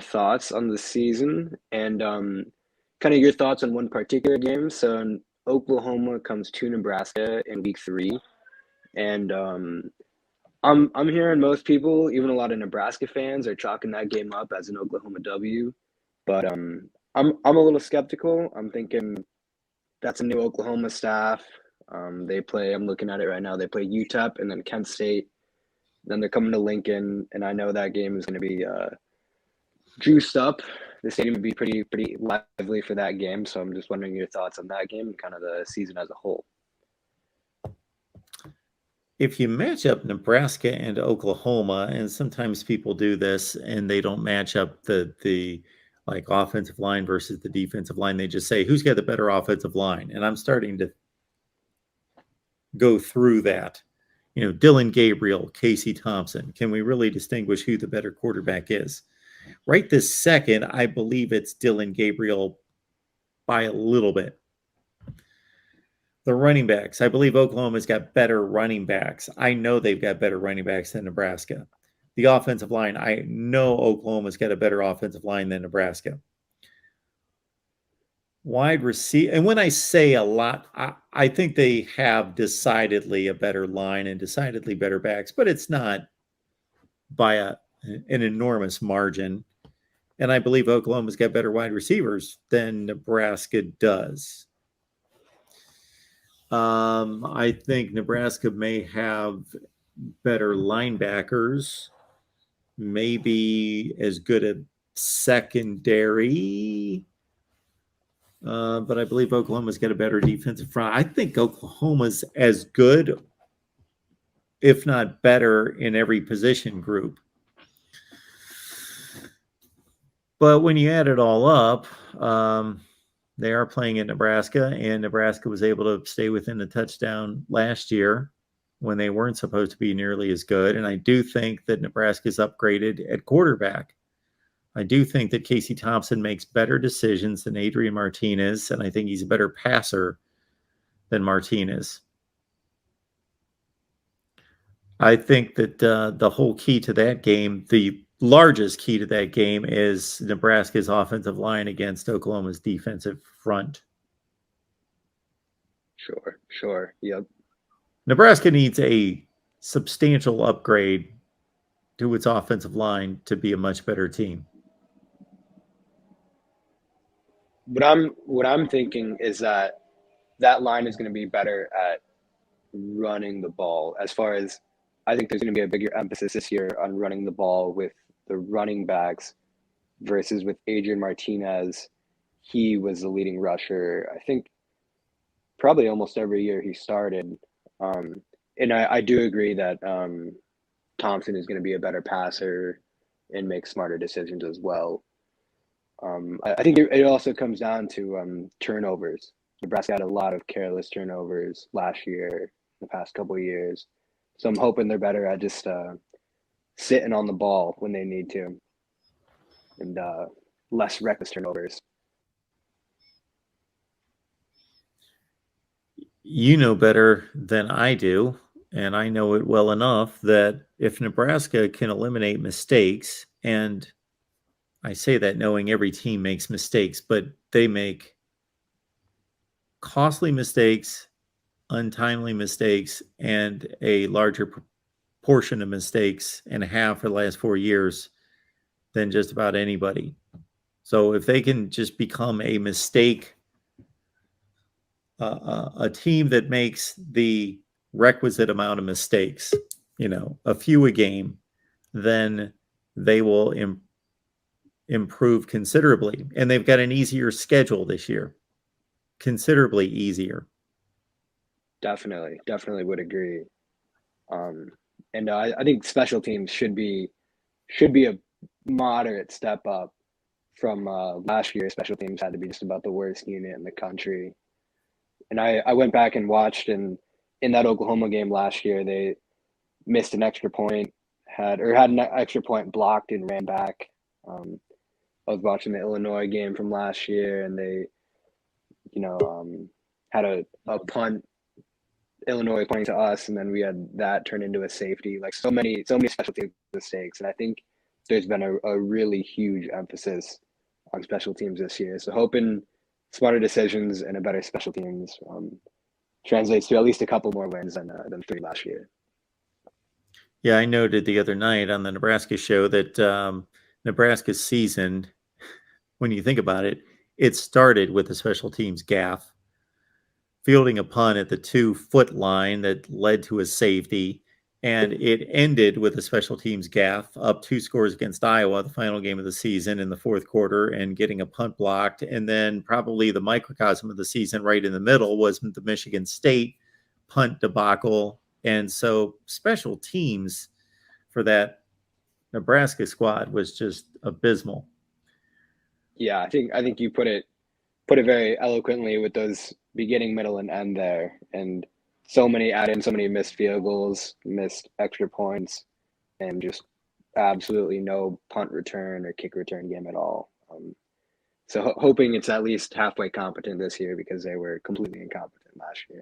thoughts on the season and kind of your thoughts on one particular game. So Oklahoma comes to Nebraska in week 3, and I'm hearing most people, even a lot of Nebraska fans, are chalking that game up as an Oklahoma W. But I'm a little skeptical. I'm thinking that's a new Oklahoma staff. They play. I'm looking at it right now. They play UTEP and then Kent State. Then they're coming to Lincoln, and I know that game is going to be juiced up. The stadium would be pretty lively for that game. So I'm just wondering your thoughts on that game and kind of the season as a whole. If you match up Nebraska and Oklahoma, and sometimes people do this and they don't match up the like offensive line versus the defensive line, they just say, who's got the better offensive line? And I'm starting to go through that. You know, Dylan Gabriel, Casey Thompson. Can we really distinguish who the better quarterback is? Right this second, I believe it's Dylan Gabriel by a little bit. The running backs, I believe Oklahoma's got better running backs. I know they've got better running backs than Nebraska. The offensive line, I know Oklahoma's got a better offensive line than Nebraska. Wide receiver, and when I say a lot, I think they have decidedly a better line and decidedly better backs, but it's not by an enormous margin. And I believe Oklahoma's got better wide receivers than Nebraska does. I think Nebraska may have better linebackers, maybe as good a secondary, but I believe Oklahoma's got a better defensive front. I think Oklahoma's as good, if not better, in every position group. But when you add it all up, they are playing in Nebraska, and Nebraska was able to stay within a touchdown last year when they weren't supposed to be nearly as good. And I do think that Nebraska's upgraded at quarterback. I do think that Casey Thompson makes better decisions than Adrian Martinez, and I think he's a better passer than Martinez. I think that the whole key to that game, the largest key to that game, is Nebraska's offensive line against Oklahoma's defensive front. Sure. Yep. Nebraska needs a substantial upgrade to its offensive line to be a much better team. What I'm thinking is that line is going to be better at running the ball. As far as I think there's going to be a bigger emphasis this year on running the ball with the running backs versus with Adrian Martinez. He was the leading rusher, I think, probably almost every year he started. And I do agree that Thompson is going to be a better passer and make smarter decisions as well. I think it also comes down to turnovers. Nebraska had a lot of careless turnovers last year, the past couple of years. So I'm hoping they're better at just sitting on the ball when they need to, and less reckless turnovers. You know better than I do, and I know it well enough, that if Nebraska can eliminate mistakes, and I say that knowing every team makes mistakes, but they make costly mistakes, untimely mistakes, and a larger portion of mistakes and a half for the last 4 years than just about anybody. So if they can just become a mistake, a team that makes the requisite amount of mistakes, a few a game, then they will improve considerably. And they've got an easier schedule this year, considerably easier. Definitely would agree. And I think special teams should be a moderate step up from last year. Special teams had to be just about the worst unit in the country. And I went back and watched, and in that Oklahoma game last year, they missed an extra point, had an extra point blocked and ran back. I was watching the Illinois game from last year, and they, had a punt, Illinois pointing to us, and then we had that turn into a safety. Like so many special team mistakes, and I think there's been a really huge emphasis on special teams this year. So hoping smarter decisions and a better special teams translates to at least a couple more wins than 3 last year. Yeah, I noted the other night on the Nebraska show that Nebraska's season, when you think about it, it started with a special teams gaffe, fielding a punt at the 2-foot line that led to a safety, and it ended with a special teams gaffe up 2 scores against Iowa, the final game of the season in the fourth quarter, and getting a punt blocked. And then probably the microcosm of the season right in the middle was the Michigan State punt debacle. And so special teams for that Nebraska squad was just abysmal. Yeah, I think you put it very eloquently with those beginning, middle, and end there, and so many missed field goals, missed extra points, and just absolutely no punt return or kick return game at all. So hoping it's at least halfway competent this year because they were completely incompetent last year.